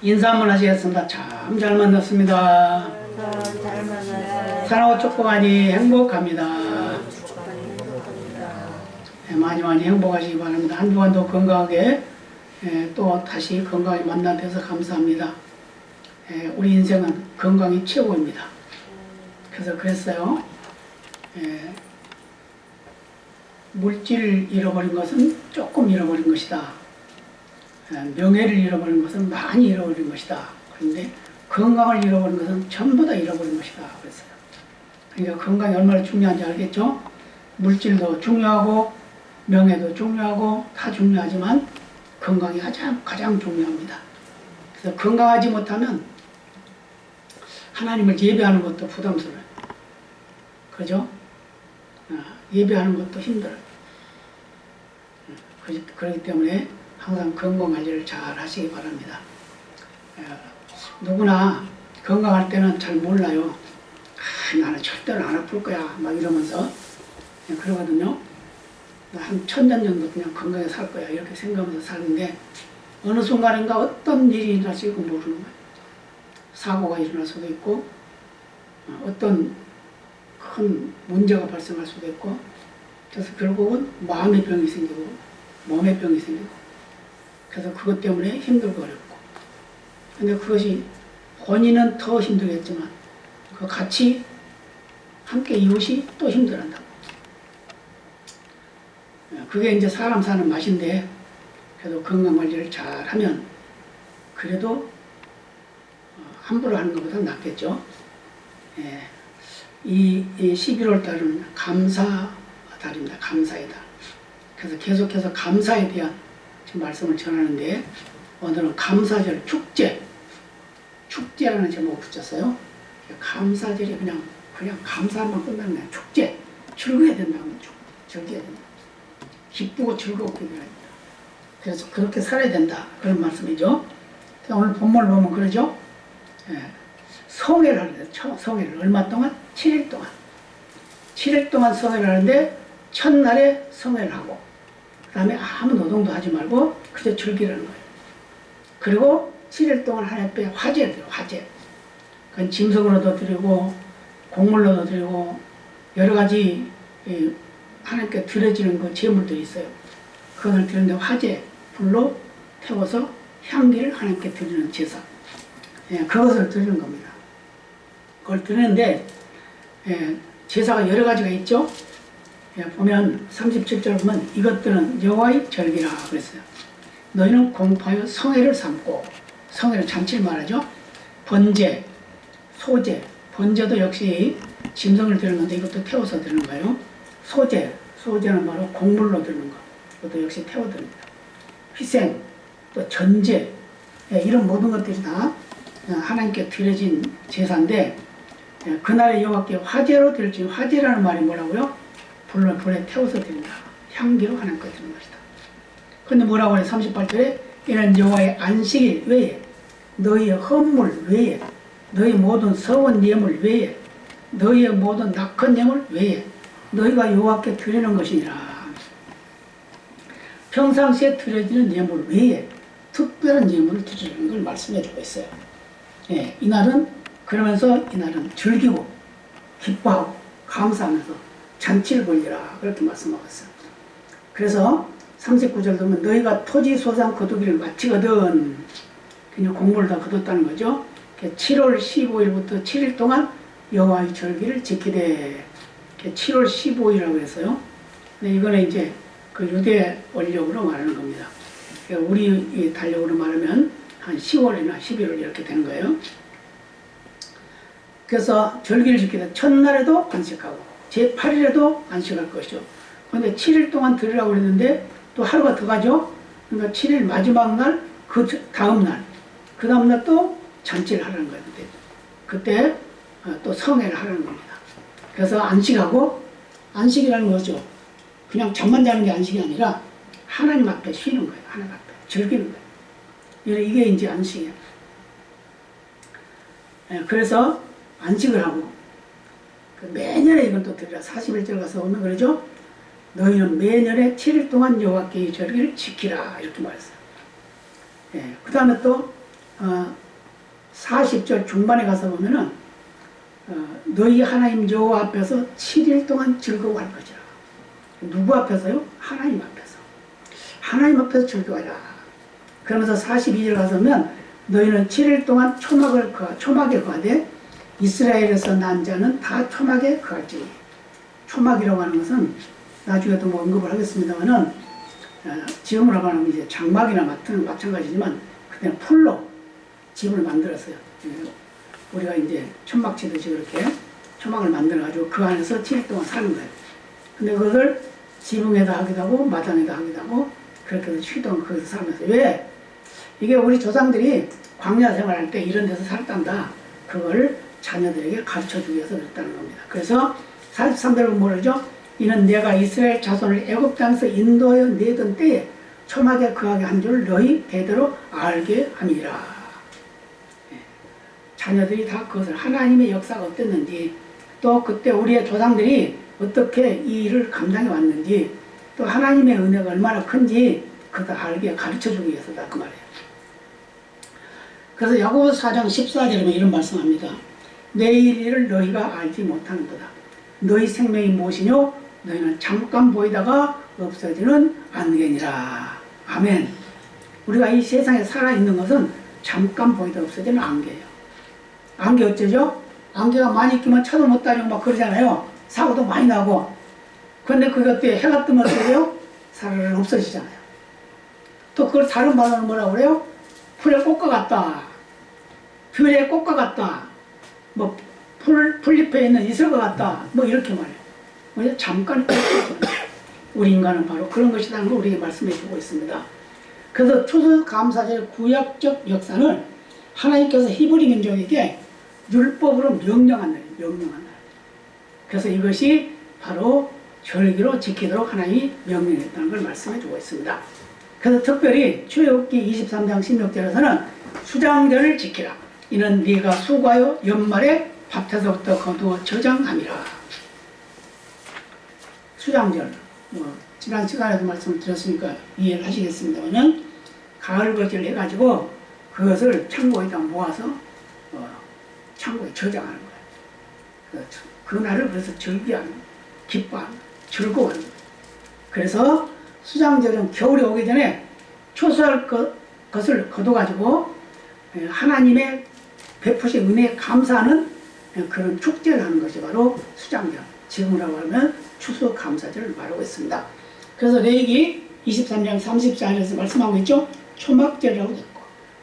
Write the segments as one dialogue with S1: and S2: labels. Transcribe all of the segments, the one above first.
S1: 인사 한번 하시겠습니다. 참 잘 만났습니다.
S2: 잘 만났어요.
S1: 사랑하고 축복하니 행복합니다. 많이 많이 행복하시기 바랍니다. 한 주간도 건강하게 또 다시 건강히 만나뵈서 감사합니다. 우리 인생은 건강이 최고입니다. 그래서 그랬어요. 물질을 잃어버린 것은 조금 잃어버린 것이다. 명예를 잃어버린 것은 많이 잃어버린 것이다. 그런데 건강을 잃어버린 것은 전부 다 잃어버린 것이다. 그랬어요. 그러니까 건강이 얼마나 중요한지 알겠죠? 물질도 중요하고 명예도 중요하고 다 중요하지만 건강이 가장 중요합니다. 그래서 건강하지 못하면 하나님을 예배하는 것도 부담스러워요. 그죠? 예배하는 것도 힘들어요. 그렇기 때문에 항상 건강관리를 잘 하시기 바랍니다. 누구나 건강할 때는 잘 몰라요. 나는 절대로 안 아플 거야 막 이러면서 그러거든요. 한 1000년 정도 그냥 건강하게 살 거야 이렇게 생각하면서 사는데 어느 순간인가 어떤 일이 일어날지도 모르는 거예요. 사고가 일어날 수도 있고 어떤 큰 문제가 발생할 수도 있고 그래서 결국은 마음의 병이 생기고 몸의 병이 생기고 그래서 그것 때문에 힘들고 어렵고 근데 그것이 본인은 더 힘들겠지만 그 같이 함께 이웃이 또 힘들어한다고. 그게 이제 사람 사는 맛인데 그래도 건강관리를 잘하면 그래도 함부로 하는 것보다 낫겠죠. 이 11월 달은 감사 달입니다. 감사의 달. 그래서 계속해서 감사에 대한 지금 말씀을 전하는데 오늘은 감사절 축제라는 제목을 붙였어요. 감사절이 그냥 감사만 끝나는 거예요. 축제. 즐거워야 된다고. 즐겨야 된다. 기쁘고 즐겁게 해야 된다. 그래서 그렇게 살아야 된다. 그런 말씀이죠. 오늘 본문을 보면 그러죠. 성회를 하는데 성회를 얼마 동안? 7일 동안. 7일 동안 성회를 하는데 첫날에 성회를 하고 그 다음에 아무 노동도 하지 말고 그저 즐기라는 거예요. 그리고 7일 동안 하나님께 화제를 드려요. 화제. 그건 짐승으로도 드리고 곡물로도 드리고 여러 가지 하나님께 드려지는 그 제물들이 있어요. 그것을 드리는데 화제, 불로 태워서 향기를 하나님께 드리는 제사. 그것을 드리는 겁니다. 그걸 드리는데 제사가 여러 가지가 있죠. 보면 37절 보면 이것들은 여호와의 절기라 그랬어요. 너희는 공포하여 성회를 삼고 성회를 잔치를 말하죠. 번제, 소제, 번제도 역시 짐승을 드리는 건데 이것도 태워서 드리는 거예요. 소제는 바로 곡물로 드리는 거. 이것도 역시 태워 드립니다. 희생, 또 전제 이런 모든 것들이 다 하나님께 드려진 제사인데 그날의 여호와께 화제로 드릴지 화제라는 말이 뭐라고요? 불에 태워서 드린다. 향기로 하나님께 드리는 것이다. 근데 뭐라고 해? 38절에 이는 여호와의 안식일 외에 너희의 헌물 외에 너희 모든 서원 예물 외에 너희의 모든 낙헌 예물 외에 너희가 여호와께 드리는 것이니라. 평상시에 드려지는 예물 외에 특별한 예물을 드리는 걸 말씀해 주고 있어요. 이날은 그러면서 이날은 즐기고 기뻐하고 감사하면서 잔치를 벌리라 그렇게 말씀하고 있어요. 그래서 39절 보면 너희가 토지 소산 거두기를 마치거든 그냥 공부를 다 거뒀다는 거죠. 7월 15일부터 7일 동안 여호와의 절기를 지키되 7월 15일이라고 했어요. 근데 이거는 이제 그 유대 원력으로 말하는 겁니다. 우리 달력으로 말하면 한 10월이나 11월 이렇게 되는 거예요. 그래서 절기를 지키되 첫날에도 안식하고 제8일에도 안식할 것이죠. 그런데 7일 동안 드리라고 그랬는데 또 하루가 더 가죠. 그러니까 7일 마지막 날, 그 다음 날 또 잔치를 하라는 거예요. 그때 또 성회를 하라는 겁니다. 그래서 안식하고 안식이라는 거죠. 그냥 잠만 자는 게 안식이 아니라 하나님 앞에 쉬는 거예요. 하나님 앞에 즐기는 거예요. 이게 이제 안식이에요. 그래서 안식을 하고 매년에 이걸 또 드리라. 41절 가서 보면 그러죠. 너희는 매년에 7일 동안 여호와께의 절기를 지키라 이렇게 말했어요. 그 다음에 또 40절 중반에 가서 보면은 너희 하나님 여호와 앞에서 7일 동안 즐거워할 것이라. 누구 앞에서요? 하나님 앞에서. 하나님 앞에서 즐거워하라. 그러면서 42절 가서 보면 너희는 7일 동안 초막에 거하되 이스라엘에서 난 자는 다 초막에 거할지. 초막이라고 하는 것은 나중에도 뭐 언급을 하겠습니다만은 지금으로 말하면 이제 장막이나 마찬가지지만 그때는 풀로 집을 만들었어요. 우리가 이제 천막 치듯이 그렇게 초막을 만들어가지고 그 안에서 7일 동안 사는 거예요. 근데 그것을 지붕에다 하기도 하고 마당에다 하기도 하고 그렇게 해서 7일 동안 거기서 살면서 왜? 이게 우리 조상들이 광야 생활할 때 이런 데서 살단다. 그걸 자녀들에게 가르쳐주기 위해서 그랬다는 겁니다. 그래서 43절은 뭐라죠? 이는 내가 이스라엘 자손을 애굽 땅에서 인도하여 내던 때에 초막에 거하게 한 줄 너희 대대로 알게 함이라. 자녀들이 다 그것을 하나님의 역사가 어땠는지 또 그때 우리의 조상들이 어떻게 이 일을 감당해 왔는지 또 하나님의 은혜가 얼마나 큰지 그것을 알게 가르쳐주기 위해서다 그 말이에요. 그래서 야고보서 4장 14절에 이런 말씀합니다. 내일 일을 너희가 알지 못하는도다. 너희 생명이 무엇이뇨? 너희는 잠깐 보이다가 없어지는 안개니라. 아멘. 우리가 이 세상에 살아있는 것은 잠깐 보이다가 없어지는 안개예요. 안개 어쩌죠? 안개가 많이 끼면 차도 못 다니고 막 그러잖아요. 사고도 많이 나고. 그런데 그게 어때요? 해가 뜨면 어떻게 돼요? 사르르 없어지잖아요. 또 그걸 다른 말로는 뭐라고 그래요? 풀의 꽃과 같다. 귤의 꽃과 같다. 뭐 풀잎에 있는 이슬과 같다. 뭐 이렇게 말해요. 뭐 잠깐 우리 인간은 바로 그런 것이라는 걸 우리에게 말씀해 주고 있습니다. 그래서 추수감사절의 구약적 역사는 하나님께서 히브리 민족에게 율법으로 명령한 날이에요. 명령한 날. 그래서 이것이 바로 절기로 지키도록 하나님이 명령했다는 걸 말씀해 주고 있습니다. 그래서 특별히 출애굽기 23장 16절에서는 수장절을 지키라. 이는 네가 수고하여 연말에 밭에서부터 거두어 저장함이라. 수장절, 뭐 지난 시간에도 말씀을 드렸으니까 이해를 하시겠습니다만 가을거지를 해가지고 그것을 창고에다 모아서 창고에 저장하는 거예요. 그날을 그래서 즐기하는, 기뻐하는, 즐거워하는 거예요. 그래서 수장절은 겨울이 오기 전에 추수할 것을 거둬가지고 하나님의 베푸신 은혜에 감사하는 그런 축제를 하는 것이 바로 수장절, 지금으로 하면 추수감사절을 말하고 있습니다. 그래서 레위기 23장 34절에서 말씀하고 있죠. 초막절이라고 했고,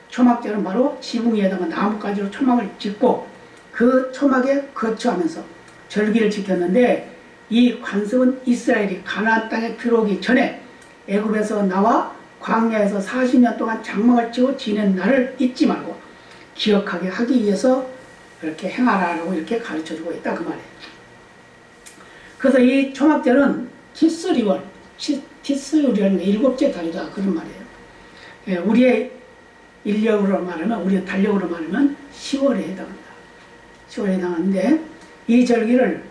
S1: 초막절은 바로 지붕 위에다가 나뭇가지로 초막을 짓고 그 초막에 거처하면서 절기를 지켰는데, 이 관습은 이스라엘이 가나안 땅에 들어오기 전에 애굽에서 나와 광야에서 40년 동안 장막을 치고 지낸 날을 잊지 말고 기억하게 하기 위해서 그렇게 행하라고 이렇게 가르쳐주고 있다 그 말이에요. 그래서 이 초막절은 티스리월, 티스리월은 일곱째 달이다 그런 말이에요. 예, 우리의 인력으로 말하면, 우리의 달력으로 말하면 10월에 해당합니다. 10월에 해당하는데 이 절기를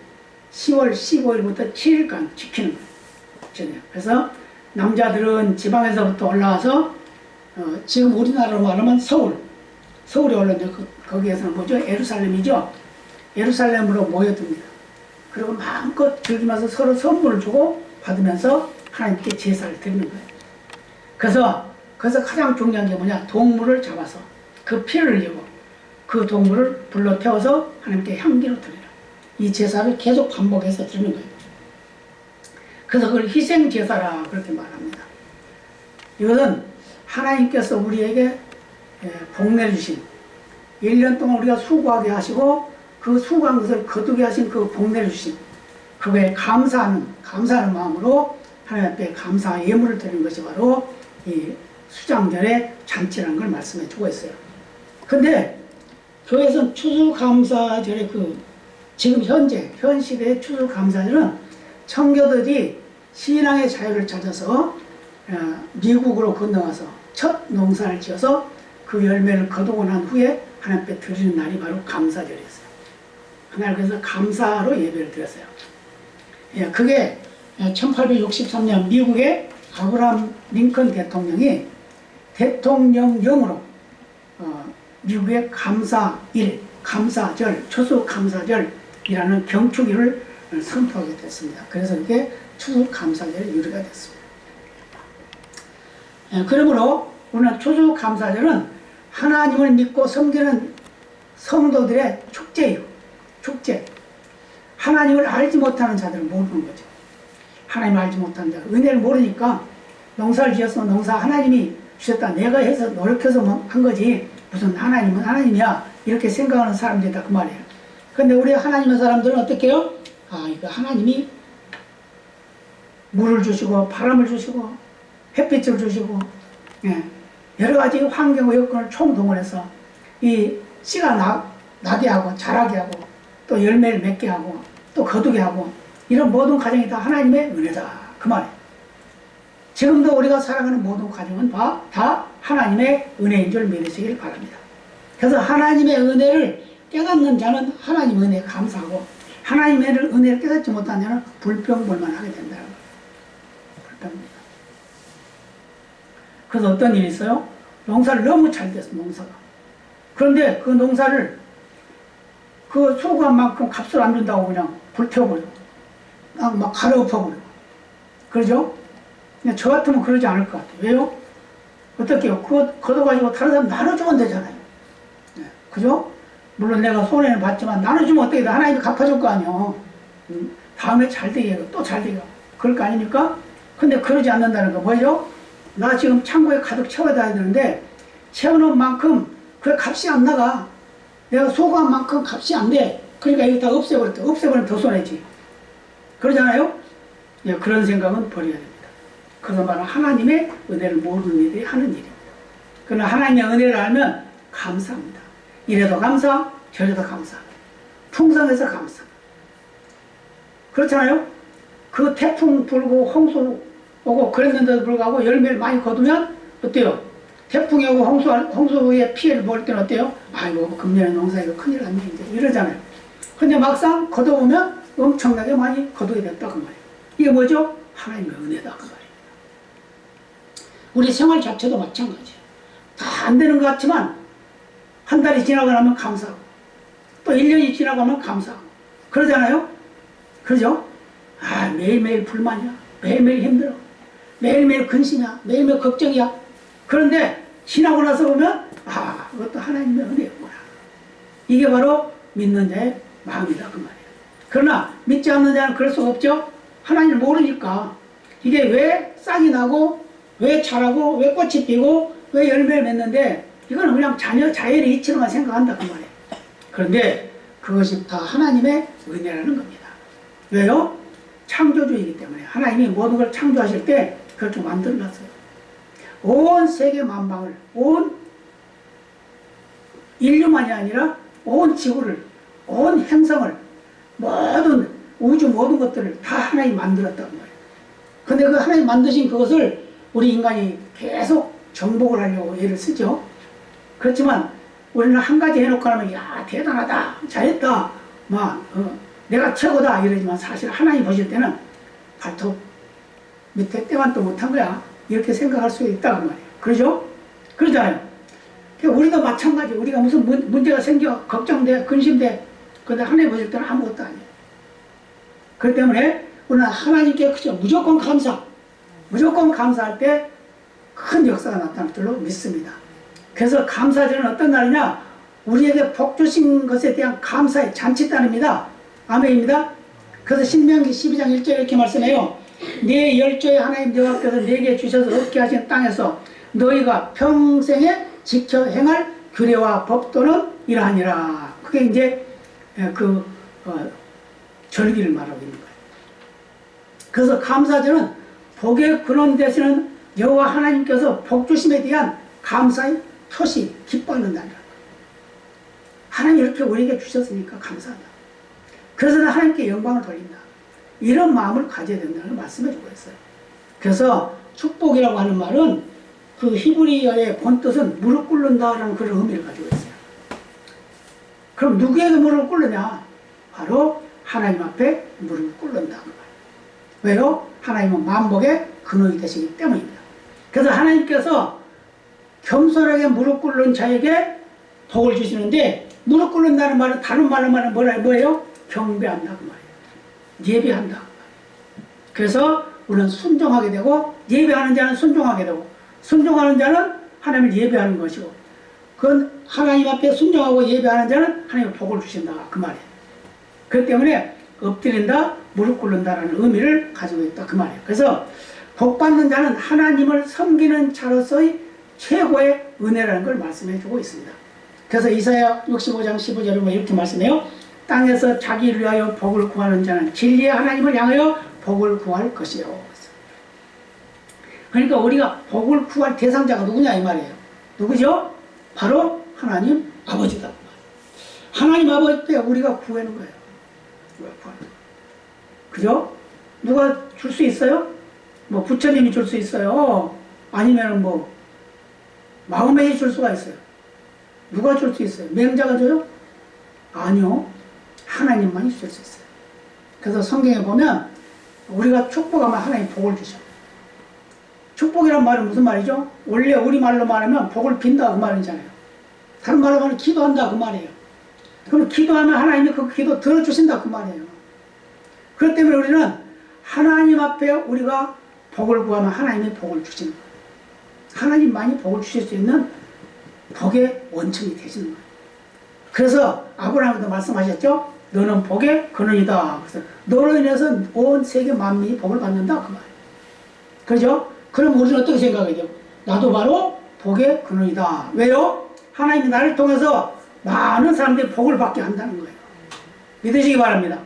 S1: 10월 15일부터 7일간 지키는 거예요. 그래서 남자들은 지방에서부터 올라와서 지금 우리나라로 말하면 서울에 올라오는데 거기에서는 뭐죠? 예루살렘이죠. 예루살렘으로 모여듭니다. 그리고 마음껏 즐기면서 서로 선물을 주고 받으면서 하나님께 제사를 드리는 거예요. 그래서 가장 중요한 게 뭐냐? 동물을 잡아서 그 피를 흘리고 그 동물을 불러 태워서 하나님께 향기로 드리라. 이 제사를 계속 반복해서 드리는 거예요. 그래서 그걸 희생제사라 그렇게 말합니다. 이것은 하나님께서 우리에게 복내 주신 1년 동안 우리가 수고하게 하시고 그 수고한 것을 거두게 하신 그 복내 주신 그거에 감사하는 마음으로 하나님 앞에 감사 예물을 드리는 것이 바로 이 수장절의 잔치라는 걸 말씀해 주고 있어요. 근데 교회에서는 추수감사절의 지금 현 시대의 추수감사절은 청교도들이 신앙의 자유를 찾아서 미국으로 건너와서 첫 농사를 지어서 그 열매를 거두고 난 후에 하나님 앞에 드리는 날이 바로 감사절이었어요. 그날 그래서 감사로 예배를 드렸어요. 예, 그게 1863년 미국의 아브라함 링컨 대통령이 대통령령으로 미국의 감사일, 감사절, 추수감사절이라는 경축일을 선포하게 됐습니다. 그래서 이게 추수감사절의 유래가 됐습니다. 그러므로 우리는 추수감사절은 하나님을 믿고 섬기는 성도들의 축제예요. 축제. 하나님을 알지 못하는 자들은 모르는 거죠. 하나님을 알지 못하는 자. 은혜를 모르니까 농사를 지었으면 농사 하나님이 주셨다. 내가 해서 노력해서 한 거지. 무슨 하나님은 하나님이야. 이렇게 생각하는 사람들이다. 그 말이에요. 근데 우리 하나님의 사람들은 어떻게 해요? 이거 하나님이 물을 주시고 바람을 주시고 햇빛을 주시고 여러 가지 환경 여건을 총동원해서 이 씨가 나게 하고 자라게 하고 또 열매를 맺게 하고 또 거두게 하고 이런 모든 과정이 다 하나님의 은혜다. 그 말이에요. 지금도 우리가 살아가는 모든 과정은 다 하나님의 은혜인 줄 믿으시길 바랍니다. 그래서 하나님의 은혜를 깨닫는 자는 하나님의 은혜에 감사하고 하나님의 은혜를 깨닫지 못한 자는 불평불만하게 된다는 거예요. 불평불만. 그래서 어떤 일이 있어요? 농사를 너무 잘 됐어, 농사가. 그런데 그 농사를 그 수고한 만큼 값을 안 준다고 그냥 불태워버리고 막 갈아엎어버리고 그러죠? 근데 저 같으면 그러지 않을 것 같아요. 왜요? 어떻게 해요? 그거 걷어가지고 다른 사람 나눠주면 되잖아요. 그죠? 물론 내가 손해는 봤지만 나눠주면 어떻게 돼? 하나님이 갚아줄 거 아니에요. 다음에 잘 되게 하고 또 잘 되게 하고 그럴 거 아닙니까? 근데 그러지 않는다는 거 뭐죠? 나 지금 창고에 가득 채워놔야 되는데 채워놓은 만큼 그 값이 안 나가. 내가 소구한 만큼 값이 안 돼. 그러니까 이거 다 없애버렸다. 없애버리면 더 손해지. 그러잖아요? 그런 생각은 버려야 됩니다. 그래서 말은 하나님의 은혜를 모르는 이들이 하는 일입니다. 그러나 하나님의 은혜를 알면 감사합니다. 이래도 감사, 저래도 감사. 풍성해서 감사. 그렇잖아요? 그 태풍 불고 홍수 오고 그랬는데도 불구하고 열매를 많이 거두면 어때요? 태풍이 오고 홍수의 피해를 볼 때는 어때요? 아이고 금년에 농사 이거 큰일 났네 이제 이러잖아요. 근데 막상 거둬보면 엄청나게 많이 거두게 됐다 그 말이에요. 이게 뭐죠? 하나님의 은혜다 그 말이에요. 우리 생활 자체도 마찬가지예요. 다 안 되는 것 같지만 한 달이 지나고 나면 감사하고 또 1년이 지나가면 감사하고 그러잖아요? 그러죠? 매일매일 불만이야. 매일매일 힘들어. 매일매일 근심이야. 매일매일 걱정이야. 그런데 지나고 나서 보면 그것도 하나님의 은혜였구나. 이게 바로 믿는 자의 마음이다 그 말이에요. 그러나 믿지 않는 자는 그럴 수가 없죠. 하나님을 모르니까 이게 왜 싹이 나고 왜 자라고 왜 꽃이 피고 왜 열매를 맺는데 이거는 그냥 자연의 이치로만 생각한다 그 말이에요. 그런데 그것이 다 하나님의 은혜라는 겁니다. 왜요? 창조주이기 때문에 하나님이 모든 걸 창조하실 때 그렇게 만들어놨어요. 온 세계 만방을 온 인류만이 아니라 온 지구를 온 행성을 모든 우주 모든 것들을 다 하나님이 만들었단 말이에요. 근데 그 하나님이 만드신 그것을 우리 인간이 계속 정복을 하려고 애를 쓰죠. 그렇지만 우리는 한 가지 해놓고 나면 야 대단하다 잘했다 내가 최고다 이러지만 사실 하나님 보실 때는 발톱 밑에 때만도 못한 거야 이렇게 생각할 수 있다고 말이에요. 그러죠? 그러잖아요. 그러니까 우리도 마찬가지. 우리가 무슨 문제가 생겨 걱정돼 근심돼 근데 하나님 보실 때는 아무것도 아니에요. 그렇기 때문에 우리는 하나님께 그저 무조건 감사할 때 큰 역사가 나타날 줄로 믿습니다. 그래서 감사절은 어떤 날이냐? 우리에게 복 주신 것에 대한 감사의 잔치단입니다. 아멘입니다. 그래서 신명기 12장 1절에 이렇게 말씀해요. 네 열조의 하나님 여호와께서 네게 주셔서 얻게 하신 땅에서 너희가 평생에 지켜 행할 규례와 법도는 이러하니라. 그게 이제 절기를 말하고 있는 거예요. 그래서 감사절은 복의 근원 되시는 여호와 하나님께서 복 주심에 대한 감사의 표시, 기뻐하는 날이라고. 하나님이 이렇게 우리에게 주셨으니까 감사하다. 그래서 하나님께 영광을 돌린다. 이런 마음을 가져야 된다는 걸 말씀해 주고 있어요. 그래서 축복이라고 하는 말은 그 히브리어의 본뜻은 무릎 꿇는다라는 그런 의미를 가지고 있어요. 그럼 누구에게 무릎을 꿇느냐? 바로 하나님 앞에 무릎을 꿇는다. 왜요? 하나님은 만복의 근원이 되시기 때문입니다. 그래서 하나님께서 겸손하게 무릎 꿇는 자에게 복을 주시는데, 무릎 꿇는다는 말은 다른 말로 말하면 뭐예요? 경배한다 그 말이에요. 예배한다 그 말이에요. 그래서 우리는 순종하게 되고, 예배하는 자는 순종하게 되고, 순종하는 자는 하나님을 예배하는 것이고, 그건 하나님 앞에 순종하고 예배하는 자는 하나님의 복을 주신다 그 말이에요. 그렇기 때문에 엎드린다, 무릎 꿇는다라는 의미를 가지고 있다 그 말이에요. 그래서 복 받는 자는 하나님을 섬기는 자로서의 최고의 은혜라는 걸 말씀해 주고 있습니다. 그래서 이사야 65장 15절에 뭐 이렇게 말씀해요. 땅에서 자기를 위하여 복을 구하는 자는 진리의 하나님을 향하여 복을 구할 것이요. 그러니까 우리가 복을 구할 대상자가 누구냐 이 말이에요. 누구죠? 바로 하나님 아버지다. 하나님 아버지 때 우리가 구하는 거예요. 그죠? 누가 줄 수 있어요? 뭐 부처님이 줄 수 있어요. 아니면 뭐 마음에 줄 수가 있어요. 누가 줄 수 있어요? 맹자가 줘요? 아니요. 하나님만이 줄 수 있어요. 그래서 성경에 보면 우리가 축복하면 하나님 복을 주셔. 축복이란 말은 무슨 말이죠? 원래 우리말로 말하면 복을 빈다 그 말이잖아요. 다른 말로 말하면 기도한다 그 말이에요. 그럼 기도하면 하나님이 그 기도 들어주신다 그 말이에요. 그렇기 때문에 우리는 하나님 앞에 우리가 복을 구하면 하나님이 복을 주시는 거예요. 하나님만이 복을 주실 수 있는 복의 원천이 되시는 거예요. 그래서 아브라함도 말씀하셨죠? 너는 복의 근원이다. 그래서 너로 인해서 온 세계 만민이 복을 받는다 그 말이에요. 그죠? 그럼 우리는 어떻게 생각해요? 나도 바로 복의 근원이다. 왜요? 하나님이 나를 통해서 많은 사람들이 복을 받게 한다는 거예요. 믿으시기 바랍니다.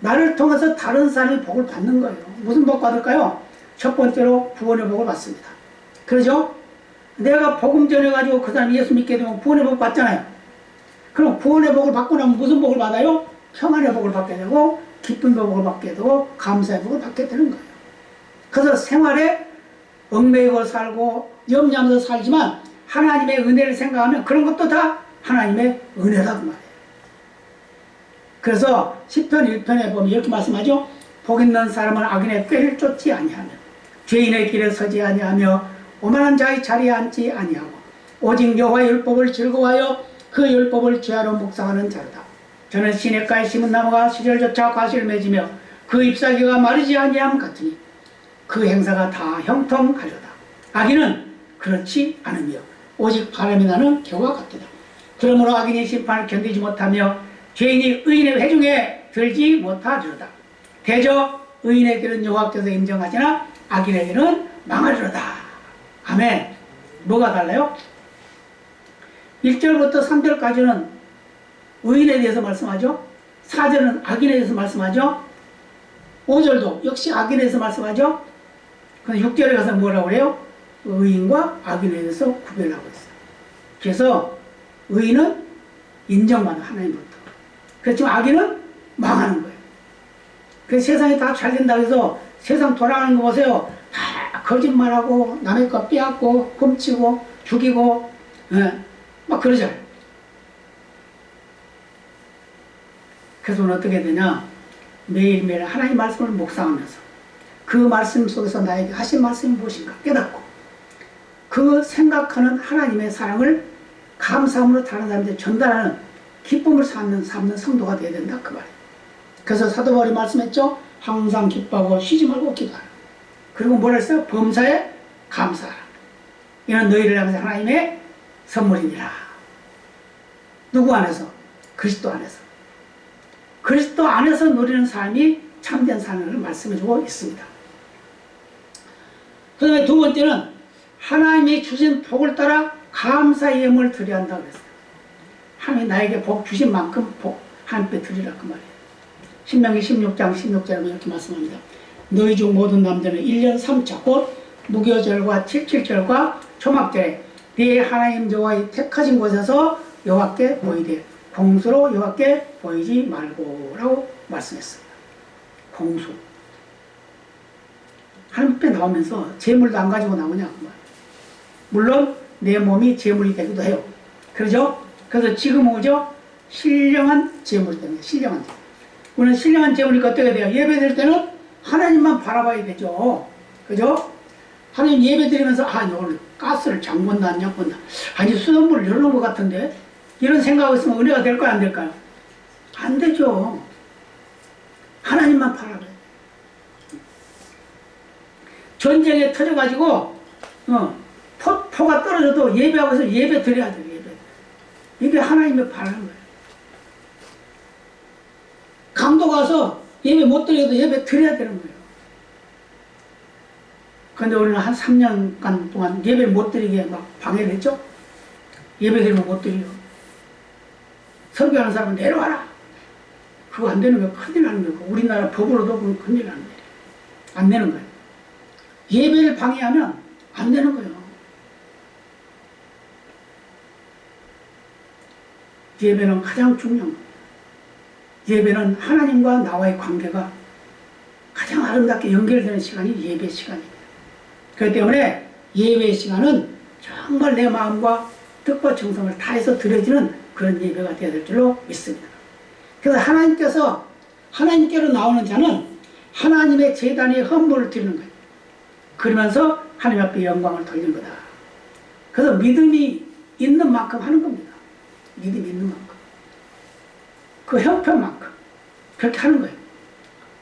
S1: 나를 통해서 다른 사람이 복을 받는 거예요. 무슨 복 받을까요? 첫 번째로 구원의 복을 받습니다. 그러죠? 내가 복음 전해가지고 그 사람이 예수 믿게 되면 구원의 복 받잖아요. 그럼 구원의 복을 받고 나면 무슨 복을 받아요? 평안의 복을 받게 되고, 기쁨의 복을 받게 되고, 감사의 복을 받게 되는 거예요. 그래서 생활에 얽매이고 살고 염려하면서 살지만 하나님의 은혜를 생각하면 그런 것도 다 하나님의 은혜라고 말해요. 그래서 시편 1편에 보면 이렇게 말씀하죠. 복 있는 사람은 악인의 꾀를 쫓지 아니하며 죄인의 길에 서지 아니하며 오만한 자의 자리에 앉지 아니하고 오직 여호와의 율법을 즐거워하여 그 율법을 죄하러 묵상하는 자로다. 저는 시냇가에 심은 나무가 시절조차 과실을 맺으며 그 잎사귀가 마르지 아니함 같으니 그 행사가 다 형통하려다. 악인은 그렇지 않으며 오직 바람이 나는 겨와 같도다. 그러므로 악인이 심판을 견디지 못하며 죄인이 의인의 회중에 들지 못하리로다. 대저 의인의 길은 여호와께서 인정하시나 악인의 길은 망하리로다. 아멘. 뭐가 달라요? 1절부터 3절까지는 의인에 대해서 말씀하죠. 4절은 악인에 대해서 말씀하죠. 5절도 역시 악인에 대해서 말씀하죠. 근데 6절에 가서 뭐라고 그래요? 의인과 악인에 대해서 구별하고 있어요. 그래서 의인은 인정받는 하나님으로부터. 그렇지만 악인은 망하는 거예요. 그래서 세상이 다 잘 된다고 해서 세상 돌아가는 거 보세요. 다 거짓말하고 남의 거 빼앗고 훔치고 죽이고 막 그러잖아요. 그래서 오늘 어떻게 되냐? 매일매일 하나님 말씀을 묵상하면서 그 말씀 속에서 나에게 하신 말씀이 무엇인가 깨닫고 그 생각하는 하나님의 사랑을 감사함으로 다른 사람들에게 전달하는 기쁨을 삼는 성도가 되어야 된다 그 말이에요. 그래서 사도 바울이 말씀했죠. 항상 기뻐하고 쉬지 말고 기도하라. 그리고 뭐라 했어요? 범사에 감사하라. 이는 너희를 향해서 하나님의 선물이니라. 누구 안에서? 그리스도 안에서. 그리스도 안에서 누리는 삶이 참된 삶을 말씀해주고 있습니다. 그 다음에 두 번째는 하나님이 주신 복을 따라 감사의 예물을 드려야 한다고 그랬어요. 하나님이 나에게 복 주신 만큼 복 하나님께 드리라 그 말이에요. 신명기 16장 16절에 이렇게 말씀합니다. 너희 중 모든 남자는 1년 3차 곧 무교절과 칠칠절과 초막절에 네 하나님 여호와의 택하신 곳에서 여호와께 보이되 공수로 여호와께 보이지 말고 라고 말씀했습니다. 공수. 하나님 앞에 나오면서 재물도 안 가지고 나오냐 그 말. 물론 내 몸이 재물이 되기도 해요. 그러죠? 그래서 지금은 그죠? 신령한 재물이 됩니다. 신령한 재물. 우리는 신령한 재물이니까 어떻게 돼요? 예배 드릴 때는 하나님만 바라봐야 되죠. 그죠? 하나님 예배 드리면서 오늘 가스를 장본다 안 장본다. 아니 수돗물을 열어놓은 것 같은데 이런 생각하고 있으면 은혜가 될까요 안 될까요? 안 되죠. 하나님만 바라봐요. 전쟁에 터져가지고 포가 떨어져도 예배하고 있으면 예배 드려야 돼요. 예배 하나님을 바라는 거예요. 강도 가서 예배 못 드려도 예배 드려야 되는 거예요. 그런데 우리는 한 3년간 동안 예배를 못 드리게 막 방해를 했죠. 예배 드리면 못 드리고 설교하는 사람은 내려와라. 그거 안 되는 거예요. 큰일 나는 거예요. 우리나라 법으로도 그건 큰일 나는 거예요. 안 되는 거예요. 예배를 방해하면 안 되는 거예요. 예배는 가장 중요한 거예요. 예배는 하나님과 나와의 관계가 가장 아름답게 연결되는 시간이 예배 시간입니다. 그렇기 때문에 예배 시간은 정말 내 마음과 뜻과 정성을 다해서 드려지는 그런 예배가 되어야 될 줄로 믿습니다. 그래서 하나님께로 나오는 자는 하나님의 제단에 헌물을 드리는 거예요. 그러면서 하나님 앞에 영광을 돌리는 거다. 그래서 믿음이 있는 만큼 하는 겁니다. 믿음이 있는 만큼. 그 형편만큼. 그렇게 하는 거예요.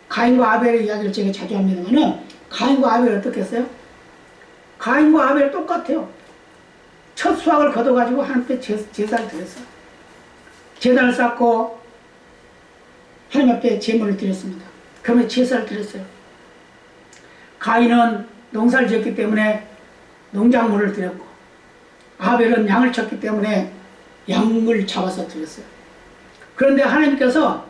S1: 가인과 아벨의 이야기를 제가 자주 합니다만은 가인과 아벨이 어떻게 했어요? 가인과 아벨 똑같아요. 첫 수확을 거둬가지고 하나님께 제사를 드렸어요. 제단을 쌓고 하나님 앞에 제물을 드렸습니다. 그러면 제사를 드렸어요. 가인은 농사를 지었기 때문에 농작물을 드렸고 아벨은 양을 쳤기 때문에 양을 잡아서 드렸어요. 그런데 하나님께서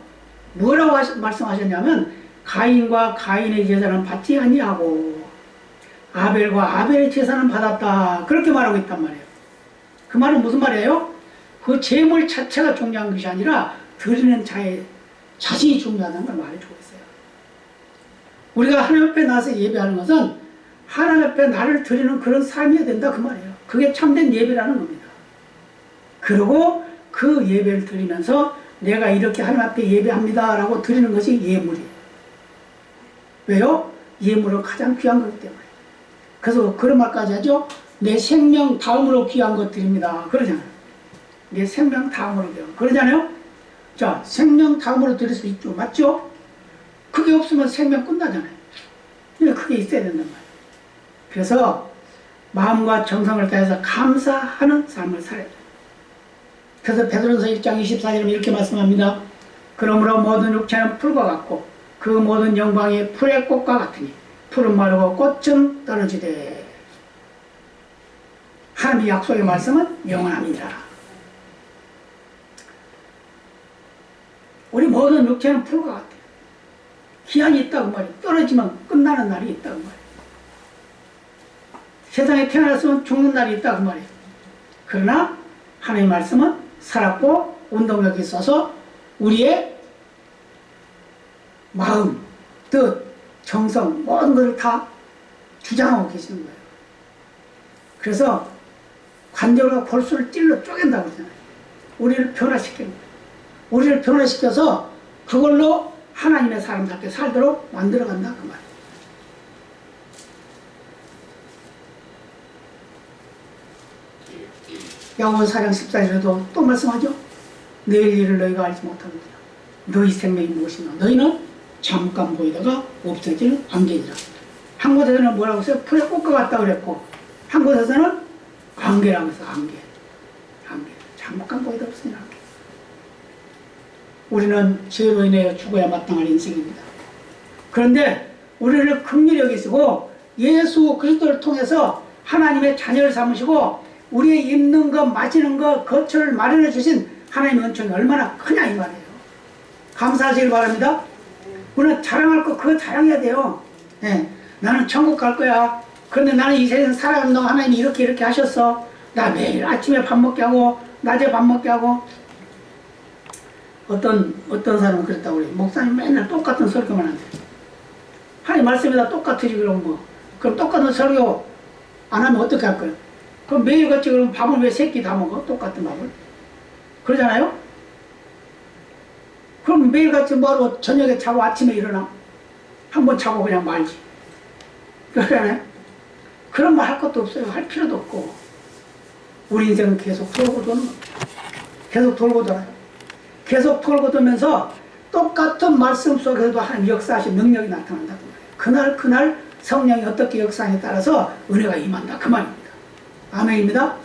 S1: 뭐라고 말씀하셨냐면 가인과 가인의 제사는 받지 아니하고 아벨과 아벨의 제사는 받았다. 그렇게 말하고 있단 말이에요. 그 말은 무슨 말이에요? 그 제물 자체가 중요한 것이 아니라 드리는 자의 자신이 중요하다는 걸 말해주고 있어요. 우리가 하나님 앞에 나와서 예배하는 것은 하나님 앞에 나를 드리는 그런 삶이어야 된다 그 말이에요. 그게 참된 예배라는 겁니다. 그리고 그 예배를 드리면서 내가 이렇게 하나님 앞에 예배합니다 라고 드리는 것이 예물이에요. 왜요? 예물은 가장 귀한 거기 때문에. 그래서 그런 말까지 하죠. 내 생명 다음으로 귀한 것 드립니다. 그러잖아요. 내 생명 다음으로 귀한 것. 그러잖아요. 자, 생명 다음으로 드릴 수 있죠. 맞죠? 그게 없으면 생명 끝나잖아요. 그러니까 그게 있어야 된단 말이에요. 그래서 마음과 정성을 다해서 감사하는 삶을 살아야 돼요. 그래서 베드로전서 1장 24절에 이렇게 말씀합니다. 그러므로 모든 육체는 풀과 같고 그 모든 영광이 풀의 꽃과 같으니 풀은 마르고 꽃은 떨어지되 하나님의 약속의 말씀은 영원합니다. 우리 모든 육체는 풀과 같아요. 기한이 있다고 말이에요. 떨어지면 끝나는 날이 있다고 말이에요. 세상에 태어났으면 죽는 날이 있다고 말이에요. 그러나 하나님의 말씀은 살았고 운동력이 있어서 우리의 마음, 뜻, 정성 모든 것을 다 주장하고 계시는 거예요. 그래서 관절과 골수를 찔러 쪼갠다고 그러잖아요. 우리를 변화시키는 거예요. 우리를 변화시켜서 그걸로 하나님의 사람답게 살도록 만들어간다 그 말이에요. 야고보서 4장 14절에도 또 말씀하죠. 내일 일을 너희가 알지 못하느니라. 너희 생명이 무엇이냐. 너희는 잠깐 보이다가 없어지는 안개니라. 한 곳에서는 뭐라고 했어요? 풀의 꽃과 같다 그랬고 한 곳에서는 안개라고 해서 안개. 잠깐 보이다 없어지는 안개. 우리는 죄로 인해 죽어야 마땅할 인생입니다. 그런데 우리를 긍휼히 여기시고 예수 그리스도를 통해서 하나님의 자녀를 삼으시고 우리의 입는 것, 마시는 것, 거처를 마련해 주신 하나님의 은총이 얼마나 크냐 이 말이에요. 감사하시길 바랍니다. 우리는 자랑할 거 그거 자랑해야 돼요. 네. 나는 천국 갈 거야. 그런데 나는 이 세상 살아가는 동안 하나님이 이렇게 하셨어. 나 매일 아침에 밥 먹게 하고 낮에 밥 먹게 하고. 어떤 사람은 그랬다고 그래요. 목사님 맨날 똑같은 설교만 한대. 하나님 말씀에다 똑같으지 그럼 뭐. 그럼 똑같은 설교 안 하면 어떻게 할 거예요? 그럼 매일같이 그럼 밥을 왜 세 끼 다 먹어? 똑같은 밥을. 그러잖아요? 그럼 매일같이 뭐하러 저녁에 자고 아침에 일어나? 한 번 자고 그냥 말지. 그러잖아요? 그런 말 할 것도 없어요. 할 필요도 없고. 우리 인생은 계속 돌고 도는 거예요. 계속 돌고 돌아요. 계속 돌고 돌면서 똑같은 말씀 속에서도 하나님 역사하신 능력이 나타난다고 말해요. 그날 성령이 어떻게 역사하냐에 따라서 은혜가 임한다. 그 말입니다. 아멘입니다.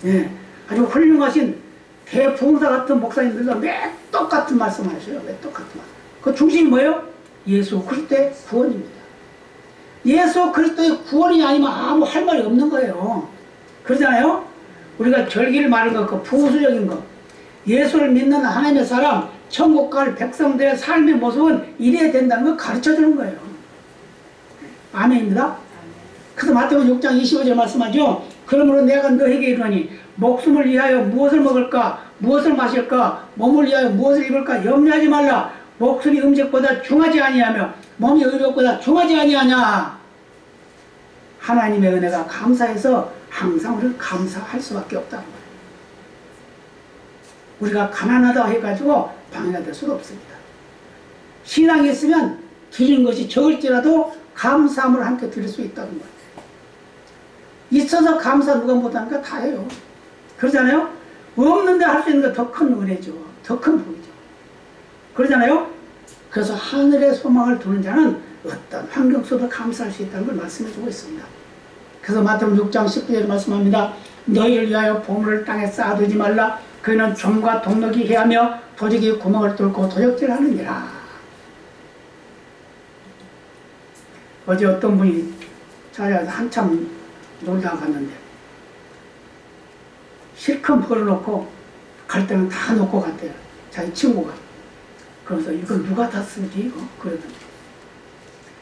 S1: 예, 아주 훌륭하신 대부흥사 같은 목사님들도 매 똑같은 말씀 하셔요. 매 똑같은 말씀. 그 중심이 뭐예요? 예수 그리스도의 구원입니다. 예수 그리스도의 구원이 아니면 아무 할 말이 없는 거예요. 그러잖아요? 우리가 절기를 말하는 거, 그 부수적인 거. 예수를 믿는 하나님의 사람, 천국 갈 백성들의 삶의 모습은 이래야 된다는 걸 가르쳐 주는 거예요. 아멘입니다. 그래서 마태복음 6장 25절 말씀하죠. 그러므로 내가 너에게 이르노니 목숨을 위하여 무엇을 먹을까, 무엇을 마실까, 몸을 위하여 무엇을 입을까 염려하지 말라. 목숨이 음식보다 중하지 아니하며 몸이 의력보다 중하지 아니하냐. 하나님의 은혜가 감사해서 항상 우리는 감사할 수밖에 없다는 거예요. 우리가 가난하다 해가지고 방해가 될 수도 없습니다. 신앙이 있으면 드리는 것이 적을지라도 감사함을 함께 드릴 수 있다는 거예요. 있어서 감사 누가 못하니까 다 해요. 그러잖아요? 없는데 할 수 있는 게 더 큰 은혜죠. 더 큰 복이죠. 그러잖아요? 그래서 하늘의 소망을 두는 자는 어떤 환경 속도 감사할 수 있다는 걸 말씀해 주고 있습니다. 그래서 마태복음 6장 19절에 말씀합니다. 너희를 위하여 보물을 땅에 쌓아두지 말라. 그는 좀과 동력이 해하며 도적이 구멍을 뚫고 도적질하느니라. 어제 어떤 분이 찾아와서 한참 놀다가 갔는데 실컷 벌어놓고 갈 때는 다 놓고 갔대요. 자기 친구가. 그래서 이걸 누가 다 쓰지 이거? 그러더니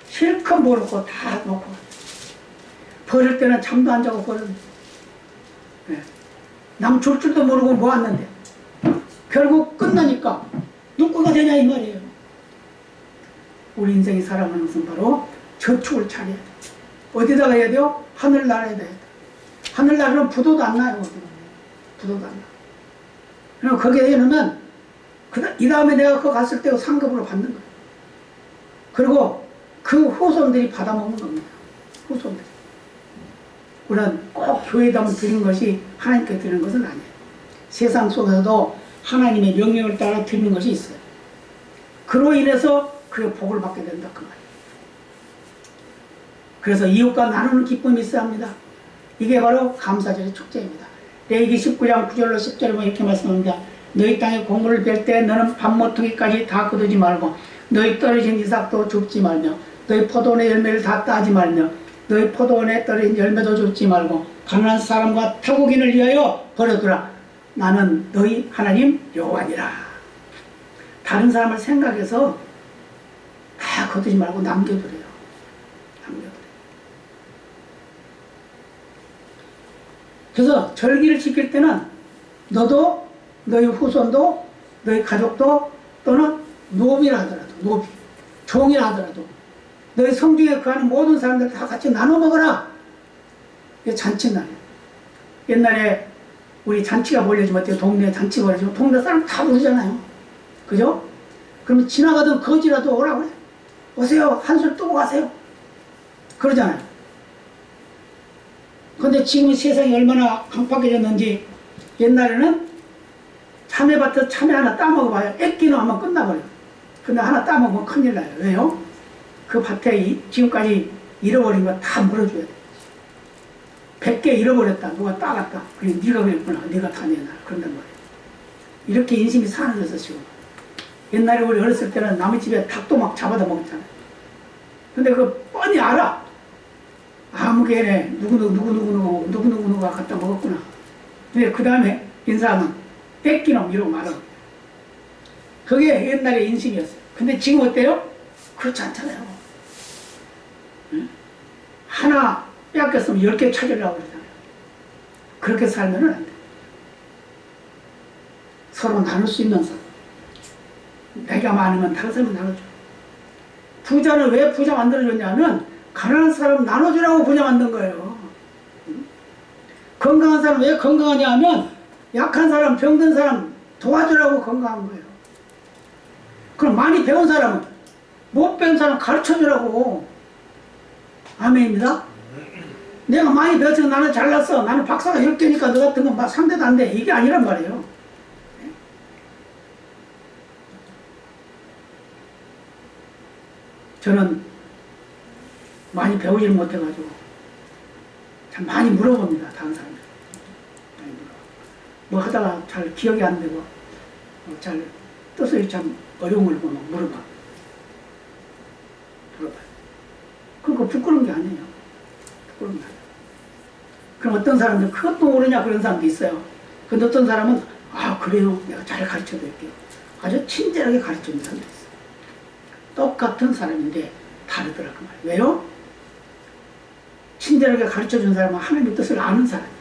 S1: 실컷 벌어놓고 다 놓고 갔대요. 버릴 때는 잠도 안 자고 버렸는데 네. 남 줄 줄도 모르고 모았는데 결국 끝나니까 누구가 되냐 이 말이에요. 우리 인생이 살아가는 것은 바로 저축을 차려야 돼. 어디다가 해야 돼요? 하늘나라에다 해야 돼. 하늘나라는 부도도 안 나요. 부도도 안 나. 그럼 거기에 해놓으면 이 다음에 내가 그거 갔을 때 상급으로 받는 거예요. 그리고 그 후손들이 받아먹는 겁니다. 후손들이. 우리는 꼭 교회에다 드리는 것이 하나님께 드리는 것은 아니에요. 세상 속에서도 하나님의 명령을 따라 드리는 것이 있어요. 그로 인해서 그의 복을 받게 된다 그 말이에요. 그래서 이웃과 나누는 기쁨이 있어야 합니다. 이게 바로 감사절의 축제입니다. 레위기 19장 9절로 10절에 보면 이렇게 말씀합니다. 너희 땅에 곡물을 벨 때 너는 밥 모퉁이까지 다 거두지 말고 너희 떨어진 이삭도 줍지 말며 너희 포도원의 열매를 다 따지 말며 너희 포도원에 떨어진 열매도 줍지 말고 가난한 사람과 타국인을 위하여 버려두라. 나는 너희 하나님 여호와니라. 다른 사람을 생각해서 다 거두지 말고 남겨두래요. 남겨두래요. 그래서 절기를 지킬 때는 너도 너희 후손도 너희 가족도 또는 노비라 하더라도 노비 종이라 하더라도 너희 성중에 거하는 모든 사람들 다 같이 나눠 먹어라. 이게 잔치날이에요. 옛날에 우리 잔치가 벌려지면 어때요? 동네에 잔치 벌려지면 동네 사람 다 부르잖아요. 그죠? 그러면 지나가던 거지라도 오라고 그래. 오세요. 한술 뜨고 가세요. 그러잖아요. 근데 지금 세상이 얼마나 강팍해졌는지 옛날에는 참외밭에 참외 하나 따먹어봐요. 애끼는 하면 끝나버려요. 근데 하나 따먹으면 큰일 나요. 왜요? 그 밭에 지금까지 잃어버린 거 다 물어줘야 돼. 100개 잃어버렸다. 누가 따갔다. 그래, 네가 그랬구나. 네가 다 내놔. 그런단 말이에요. 이렇게 인심이 사라져서 지금. 옛날에 우리 어렸을 때는 남의 집에 닭도 막 잡아다 먹었잖아요. 근데 그거 뻔히 알아. 아무개네 누구누구가 갖다 먹었구나. 근데 그 다음에 인사하면 뺏기놈 이러고 말하고. 그게 옛날의 인심이었어요. 근데 지금 어때요? 그렇지 않잖아요. 응? 하나 뺏겼으면 10개 찾으려고 그러잖아요. 그렇게 살면 안 돼. 서로 나눌 수 있는 사람. 내가 많으면 다른 사람은 나눠줘. 부자는 왜 부자 만들어줬냐면 가난한 사람 나눠주라고 부자 만든 거예요. 응? 건강한 사람 왜 건강하냐 하면 약한 사람, 병든 사람 도와주라고 건강한 거예요. 그럼 많이 배운 사람은 못 배운 사람 가르쳐주라고. 아멘입니다. 내가 많이 배워서 나는 잘났어. 나는 박사가 10개니까 너 같은 건 상대도 안 돼. 이게 아니란 말이에요. 저는 많이 배우지를 못해가지고 참 많이 물어봅니다. 다른 사람들. 많이 물어봐. 뭐 하다가 잘 기억이 안 되고 잘 뜻을 참 어려운 걸 보면 물어봐요. 그거 부끄러운 게 아니에요. 부끄러운 게 아니에요. 그럼 어떤 사람들 그것도 모르냐 그런 사람도 있어요. 근데 어떤 사람은 아 그래요. 내가 잘 가르쳐 드릴게요. 아주 친절하게 가르쳐 주는 사람도 있어요. 똑같은 사람인데 다르더라고 말이에요. 왜요? 친절하게 가르쳐 주는 사람은 하나님의 뜻을 아는 사람이에요.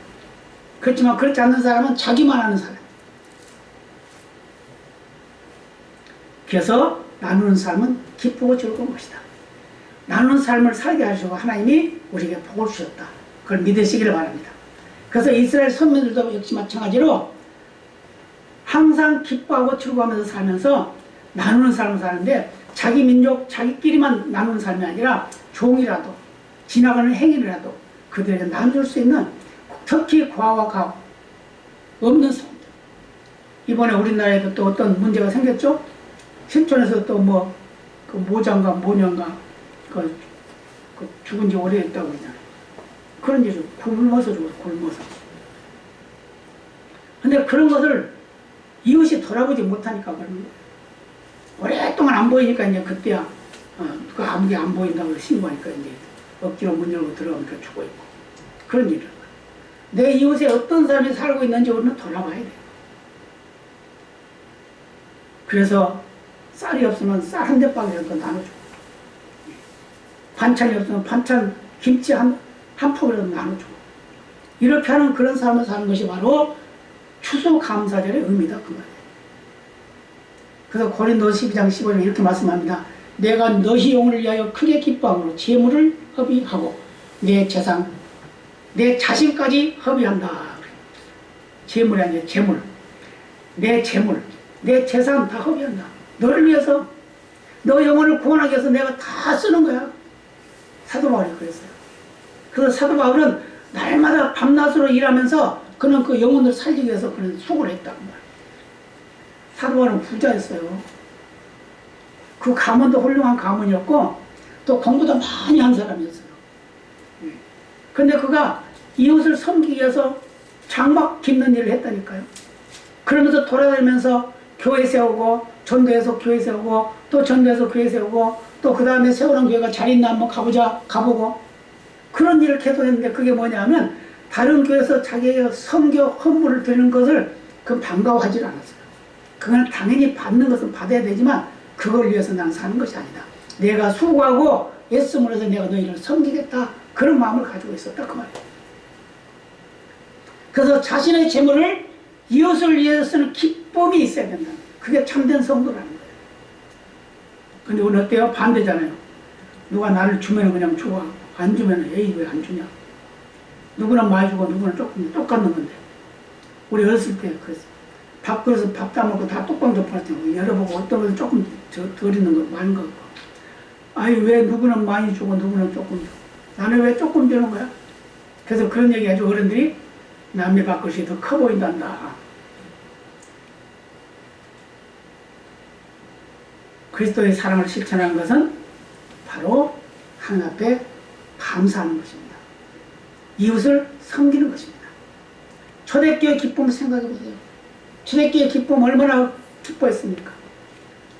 S1: 그렇지만 그렇지 않는 사람은 자기만 아는 사람. 그래서 나누는 삶은 기쁘고 즐거운 것이다. 나누는 삶을 살게 하시고 하나님이 우리에게 복을 주셨다. 그걸 믿으시기를 바랍니다. 그래서 이스라엘 선민들도 역시 마찬가지로 항상 기뻐하고 즐거워하면서 살면서 나누는 삶을 사는데 자기 민족, 자기끼리만 나누는 삶이 아니라 종이라도 지나가는 행인이라도 그들에게 나눠줄 수 있는 특히 과와 가 없는 사람들. 이번에 우리나라에도 또 어떤 문제가 생겼죠? 신촌에서 또 뭐 그 모장가 모녀가 그 죽은 지 오래됐다고 그러잖아요. 그런 일이 굶어서 죽었어. 굶어서. 근데 그런 것을 이웃이 돌아보지 못하니까 그러는 거예요. 오랫동안 안 보이니까 이제 그때야 그 아무게 안 보인다고 신고하니까 이제 억지로 문 열고 들어가니까 죽어있고 그런 일을. 내 이웃에 어떤 사람이 살고 있는지 우리는 돌아봐야 돼요. 그래서 쌀이 없으면 쌀 한 대빵이라도 나눠주고 반찬이 없으면 반찬 김치 한 포기라도 나눠주고 이렇게 하는 그런 삶을 사는 것이 바로 추수감사절의 의미다 그 말이에요. 그래서 고린도서 12장 15절에 이렇게 말씀합니다. 내가 너희 영혼을 위하여 크게 기뻐함으로 재물을 허비하고 내 재산 내 자신까지 허비한다. 재물이 아니라 재물 내 재물 내 재산 다 허비한다. 너를 위해서 너 영혼을 구원하기 위해서 내가 다 쓰는 거야. 사도 바울이 그랬어요. 그래서 사도 바울은 날마다 밤낮으로 일하면서 그는 그 영혼을 살리기 위해서 그는 수고를 했다고 말이에요. 사도 바울은 부자였어요. 그 가문도 훌륭한 가문이었고 또 공부도 많이 한 사람이었어요. 근데 그가 이웃을 섬기기 위해서 장막 깁는 일을 했다니까요. 그러면서 돌아다니면서 교회 세우고 전도해서 교회 세우고 또 전도해서 교회 세우고 또 그 다음에 세우는 교회가 잘 있나 한번 가보고 그런 일을 계속 했는데 그게 뭐냐면 다른 교회에서 자기의 선교 헌물을 드리는 것을 그건 반가워하지 않았어요. 그건 당연히 받는 것은 받아야 되지만 그걸 위해서 난 사는 것이 아니다. 내가 수고하고 애씀을 해서 내가 너희를 섬기겠다. 그런 마음을 가지고 있었다 그 말이에요. 그래서 자신의 재물을 이웃을 위해서 쓰는 기쁨이 있어야 된다. 그게 참된 성도라는 거예요. 근데 오늘 어때요? 반대잖아요. 누가 나를 주면 그냥 좋아. 안 주면 에이 왜 안 주냐. 누구는 많이 주고 누구는 조금 똑같는 건데. 우리 어렸을 때 그랬어. 밥그릇에 밥 따먹고 다 뚜껑 덮어놨더니 열어보고 어떤 것은 조금 덜 있는 거 많은 거. 아니 왜 누구는 많이 주고 누구는 조금 주고. 나는 왜 조금 주는 거야? 그래서 그런 얘기 해줘 어른들이 남의 밥그릇이 더 커 보인단다. 그리스도의 사랑을 실천하는 것은 바로 하나님 앞에 감사하는 것입니다. 이웃을 섬기는 것입니다. 초대교회 기쁨을 생각해 보세요. 초대교회 기쁨 얼마나 기뻐했습니까?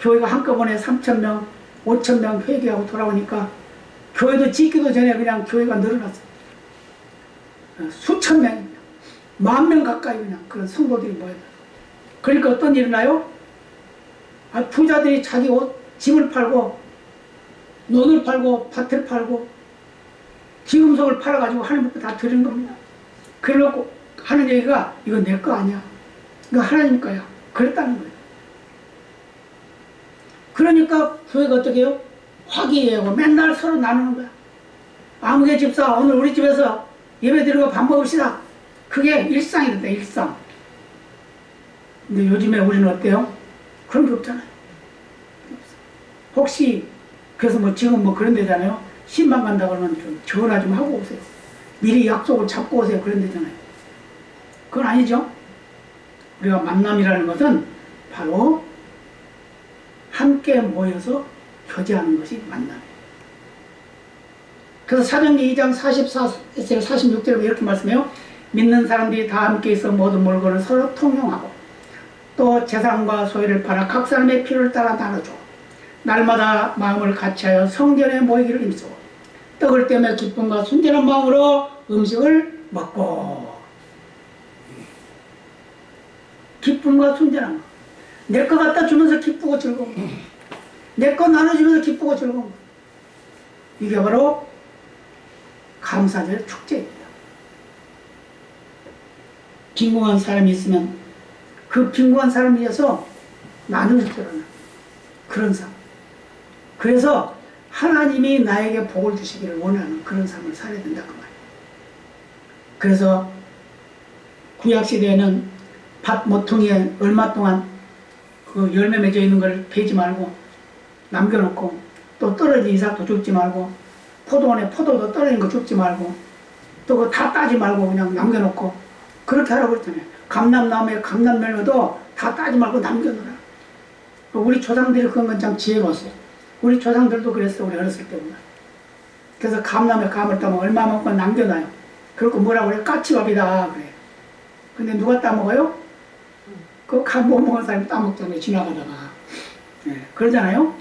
S1: 교회가 한꺼번에 3,000명, 5,000명 회개하고 돌아오니까 교회도 짓기도 전에 그냥 교회가 늘어났어요. 수천 명입니다. 10,000명 가까이 그냥 그런 성도들이 모여요. 그러니까 어떤 일이 나요? 부자들이 자기 옷, 집을 팔고 논을 팔고 밭을 팔고 기금속을 팔아가지고 하나님 앞에 다 드리는 겁니다. 그래놓고 하는 얘기가 이거 내 거 아니야. 이거 하나님 거야. 그랬다는 거예요. 그러니까 교회가 어떻게 해요? 화기애애하고 맨날 서로 나누는 거야. 아무개 집사 오늘 우리 집에서 예배 드리고 밥 먹읍시다. 그게 일상이 됐다. 일상. 근데 요즘에 우리는 어때요? 그런 게 없잖아요. 혹시 그래서 뭐 지금 뭐 그런 데잖아요. 신방 간다 그러면 좀 전화 좀 하고 오세요. 미리 약속을 잡고 오세요. 그런 데잖아요. 그건 아니죠. 우리가 만남이라는 것은 바로 함께 모여서 교제하는 것이 만남이에요. 그래서 사도행전 2장 44에서 46절에 이렇게 말씀해요. 믿는 사람들이 다 함께 있어 모든 물건을 서로 통용하고 또 재산과 소유를 팔아 각 사람의 필요를 따라 나눠줘. 날마다 마음을 같이하여 성전에 모이기를 힘쓰고 떡을 떼며 기쁨과 순전한 마음으로 음식을 먹고. 기쁨과 순전한 마음. 내 거 갖다 주면서 기쁘고 즐거운 거. 내 거 나눠주면서 기쁘고 즐거운 거. 이게 바로 감사절 축제입니다. 빈궁한 사람이 있으면 그 빈궁한 사람을 위해서 나눌 줄 아는 그런 삶. 그래서 하나님이 나에게 복을 주시기를 원하는 그런 삶을 살아야 된다 그 말이에요. 그래서 구약시대에는 밭 모퉁이에 얼마 동안 그 열매 맺어 있는 걸 베지 말고 남겨놓고 또 떨어진 이삭도 줍지 말고 포도원에 포도도 떨어진 거 줍지 말고 또 그거 다 따지 말고 그냥 남겨놓고 그렇게 하라고 그랬잖아요. 감람나무에 감람열매도 다 따지 말고 남겨놓으라. 우리 조상들이 그런 건 참 지혜로웠어요. 우리 조상들도 그랬어. 우리 어렸을 때보다. 그래서 감람에 감을 따면 얼마만큼 남겨놔요. 그리고 뭐라고 그래? 까치밥이다 그래. 근데 누가 따먹어요? 그 감 못 먹은 사람이 따먹잖아요. 지나가다가. 네, 그러잖아요.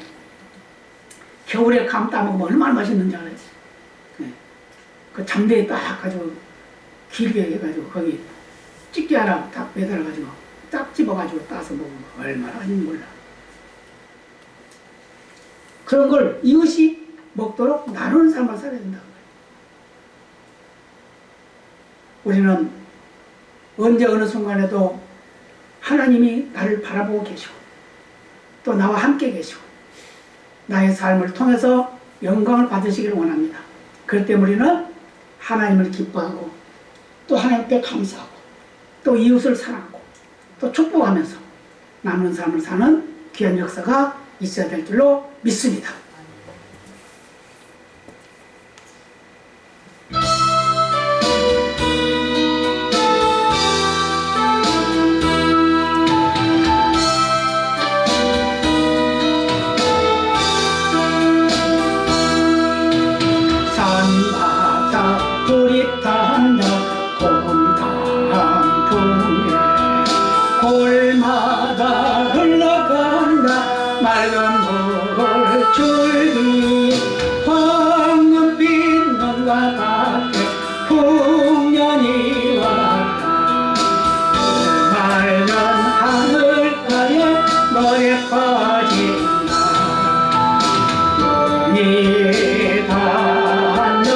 S1: 겨울에 감 따먹으면 얼마나 맛있는지 알아요. 네. 그 잠대에 딱 가지고 길게 해가지고 거기 집게 하나 딱 매달아가지고 딱 집어가지고 따서 먹으면 얼마나 맛있는지 몰라. 그런 걸 이웃이 먹도록 나누는 삶을 살아야 된다는 거예요. 우리는 언제 어느 순간에도 하나님이 나를 바라보고 계시고 또 나와 함께 계시고 나의 삶을 통해서 영광을 받으시기를 원합니다. 그럴 때 우리는 하나님을 기뻐하고 또 하나님께 감사하고 또 이웃을 사랑하고 또 축복하면서 남는 삶을 사는 귀한 역사가 있어야 될 줄로 믿습니다. 산바다 불이 탄다 곰탕풍에 골마다 흘러간다 맑은 물줄기 황금빛 눈과 밖에 풍년이 왔다 맑은 하늘가에 너의 퍼진다 눈이 닿는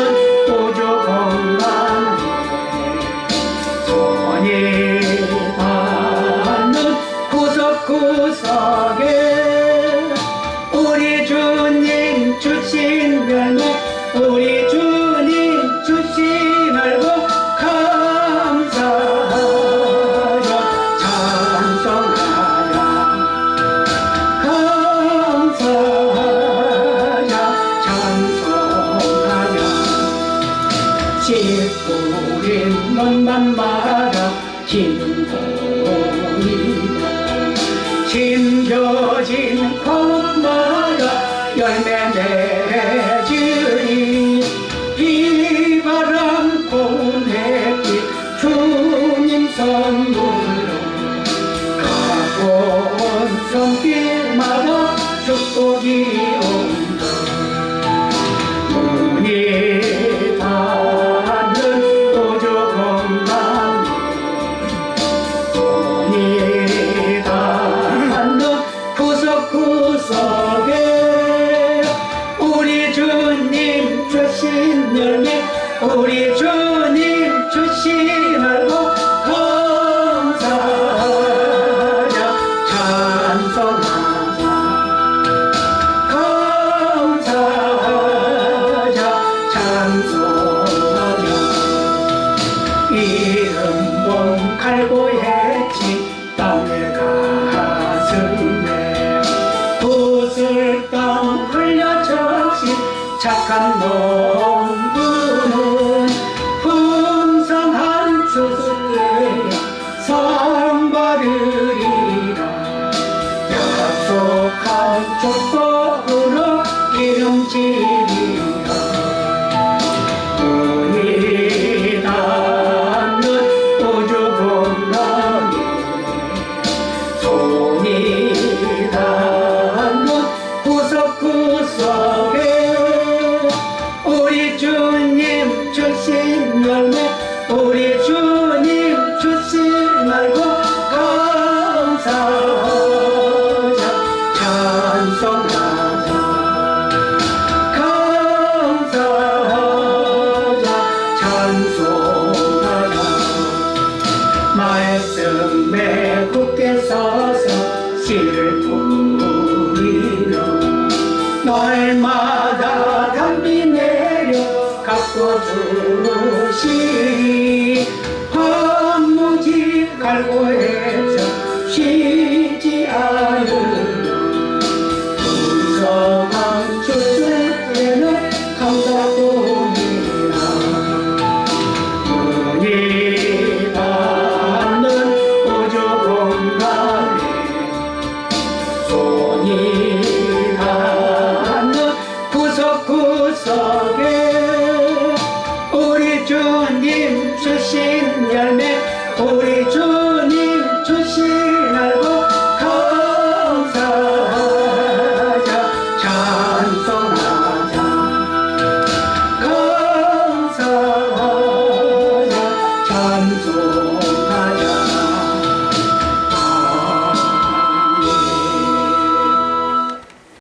S1: 우주 공간에 손이 닿는 구석구석에 우리 주님 주신 별로 우리 주님 주신 알고 감사하여 찬송하자 감사하여 찬송하여 씨 뿌린 눈만 말아 기는 보이고 심겨진 꽃마다 열매 맺으리 비바람 고운 햇빛 주님 선물로 가본 손길마다 축복이 온다 눈이 닿는 우주 공간에 손이 닿는 구석구석에 우리 주님 주신 열매 우리 주님 주신 알고 감사하여 찬송하자 감사하여 찬송하여 이름 몸 갈고했지 땅의 가슴에 붓을 땅 흘려 적신 착한 농부는 축복으로 기름지리라 문이 닿는 우주 공간에 손이 닿는 구석구석에 우리 주님 주신 열매 우리 주님 주신 말고 감사하자 찬송하자 감사하자 찬송하자 말씀에 굳게 서서 씨를 뿌리는 날마다 담비 내려 가꿔주시 황무지 갈고해서 쉬지 않으며 풍성한 주술에는 감사뿐이라 문이 닿는 우주 공간에 손이 닿는 구석구석에 우리 주님 주신 열매 우리